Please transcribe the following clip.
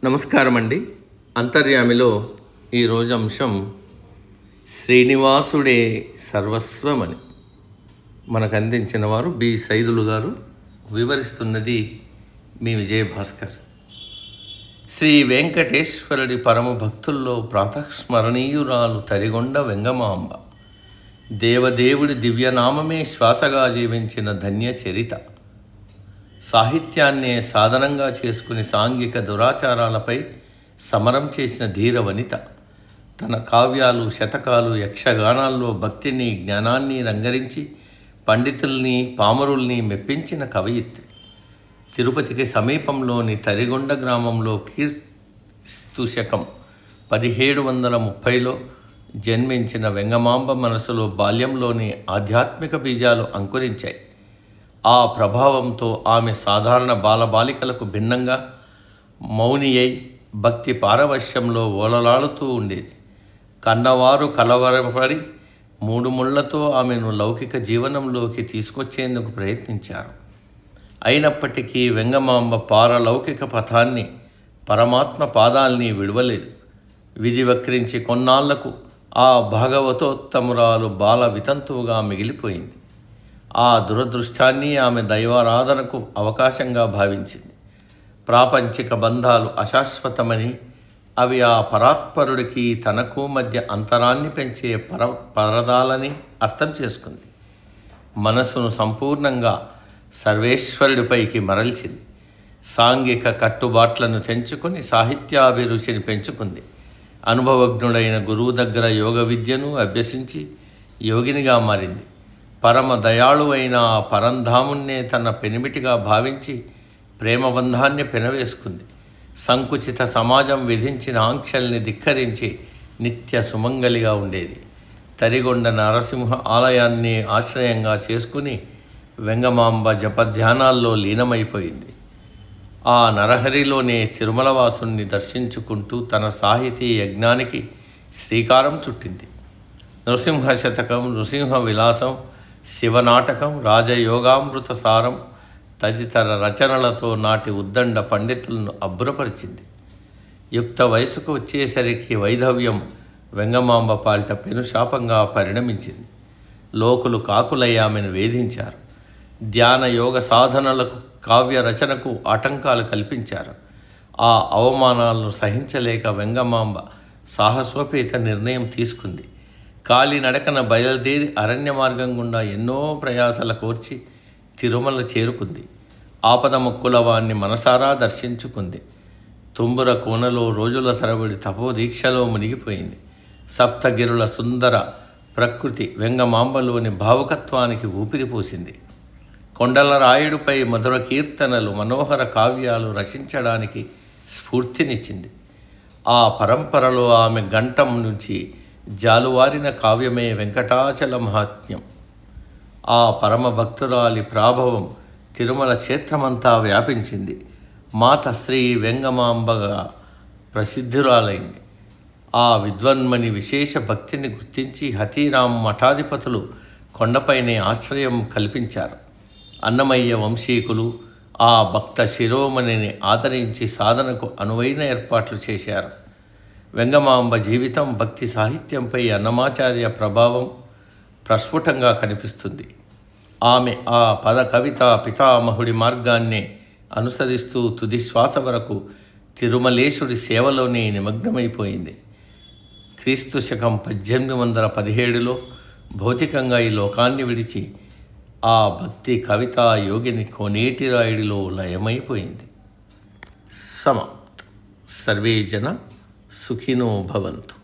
నమస్కారం అండి. అంతర్యామిలో ఈరోజు అంశం శ్రీనివాసుడే సర్వస్వమని మనకు అందించిన వారు బి సైదులు గారు. వివరిస్తున్నది మీ విజయభాస్కర్. శ్రీ వెంకటేశ్వరుడి పరమ భక్తుల్లో ప్రాతస్మరణీయురాలు తరిగొండ వెంగమాంబ. దేవదేవుడి దివ్యనామమే శ్వాసగా జీవించిన ధన్య చరిత. సాహిత్యాన్నే సాధనంగా చేసుకుని సాంఘిక దురాచారాలపై సమరం చేసిన ధీర వనిత. తన కావ్యాలు, శతకాలు, యక్షగానాల్లో భక్తిని, జ్ఞానాన్ని రంగరించి పండితుల్ని, పామరుల్ని మెప్పించిన కవయిత్రి. తిరుపతికి సమీపంలోని తరిగొండ గ్రామంలో క్రీస్తు శకం 1730లో జన్మించిన వెంగమాంబ మనసులో బాల్యంలోని ఆధ్యాత్మిక బీజాలు అంకురించాయి. ఆ ప్రభావంతో ఆమె సాధారణ బాలబాలికలకు భిన్నంగా మౌనియై భక్తి పారవశ్యంలో ఓలలాడుతూ ఉండేది. కన్నవారు కలవరపడి 3 ముళ్లతో ఆమెను లౌకిక జీవనంలోకి తీసుకొచ్చేందుకు ప్రయత్నించారు. అయినప్పటికీ వెంగమాంబ పారలౌకిక పథాన్ని, పరమాత్మ పాదాల్ని విడవలేదు. విధి వక్రించి కొన్నాళ్లకు ఆ భాగవతోత్తమురాలు బాల వితంతువుగా మిగిలిపోయింది. ఆ దురదృష్టాన్ని ఆమె దైవారాధనకు అవకాశంగా భావించింది. ప్రాపంచిక బంధాలు అశాశ్వతమని, అవి ఆ పరాత్పరుడికి తనకు మధ్య అంతరాన్ని పెంచే పరదాలని అర్థం చేసుకుంది. మనసును సంపూర్ణంగా సర్వేశ్వరుడిపైకి మరల్చింది. సాంఘిక కట్టుబాట్లను తెంచుకొని సాహిత్యాభిరుచిని పెంచుకుంది. అనుభవజ్ఞుడైన గురువు దగ్గర యోగ విద్యను అభ్యసించి యోగినిగా మారింది. పరమ దయాళువైన ఆ పరంధామున్నే తన పెనిమిటిగా భావించి ప్రేమబంధాన్ని పెనవేసుకుంది. సంకుచిత సమాజం విధించిన ఆంక్షల్ని ధిక్కరించి నిత్య సుమంగలిగా ఉండేది. తరిగొండ నరసింహ ఆలయాన్ని ఆశ్రయంగా చేసుకుని వెంగమాంబ జపధ్యానాల్లో లీనమైపోయింది. ఆ నరహరిలోనే తిరుమలవాసుని దర్శించుకుంటూ తన సాహితీ యజ్ఞానికి శ్రీకారం చుట్టింది. నృసింహ శతకం, నృసింహ విలాసం, శివనాటకం, రాజయోగామృత సారం తదితర రచనలతో నాటి ఉద్దండ పండితులను అబ్బురపరిచింది. యుక్త వయసుకు వచ్చేసరికి వైధవ్యం వెంగమాంబ పాలిట పెనుశాపంగా పరిణమించింది. లోకులు కాకులై ఆమెను వేధించారు. ధ్యాన యోగ సాధనలకు, కావ్య రచనకు ఆటంకాలు కల్పించారు. ఆ అవమానాలను సహించలేక వెంగమాంబ సాహసోపేత నిర్ణయం తీసుకుంది. కాలినడకన బయలుదేరి అరణ్య మార్గం గుండా ఎన్నో ప్రయాసల కోర్చి తిరుమల చేరుకుంది. ఆపద మొక్కులవాన్ని మనసారా దర్శించుకుంది. తుంబుర కోనలో రోజుల తరబడి తపోదీక్షలో మునిగిపోయింది. సప్తగిరుల సుందర ప్రకృతి వెంగమాంబలోని భావుకత్వానికి ఊపిరిపోసింది. కొండల రాయుడిపై మధుర కీర్తనలు, మనోహర కావ్యాలు రచించడానికి స్ఫూర్తినిచ్చింది. ఆ పరంపరలో ఆమె గంటం నుంచి జాలువారిన కావ్యమే వెంకటాచల మహాత్మ్యం. ఆ పరమభక్తురాలి ప్రాభవం తిరుమల క్షేత్రమంతా వ్యాపించింది. మాత శ్రీ వెంగమాంబగా ప్రసిద్ధురాలైంది. ఆ విద్వన్మని విశేష భక్తిని గుర్తించి హతీరాం మఠాధిపతులు కొండపైనే ఆశ్రయం కల్పించారు. అన్నమయ్య వంశీకులు ఆ భక్త శిరోమణిని ఆదరించి సాధనకు అనువైన ఏర్పాట్లు చేశారు. వెంగమాంబ జీవితం, భక్తి సాహిత్యంపై అన్నమాచార్య ప్రభావం ప్రస్ఫుటంగా కనిపిస్తుంది. ఆమె ఆ పద కవిత పితామహుడి మార్గాన్నే అనుసరిస్తూ తుది శ్వాస వరకు తిరుమలేశుడి సేవలోనే నిమగ్నమైపోయింది. క్రీస్తు శకం 1817లో భౌతికంగా ఈ లోకాన్ని విడిచి ఆ భక్తి కవితా యోగిని కోనేటి రాయుడిలో లయమైపోయింది. సమాప్తం. సర్వే జన సుఖినో భవంతు.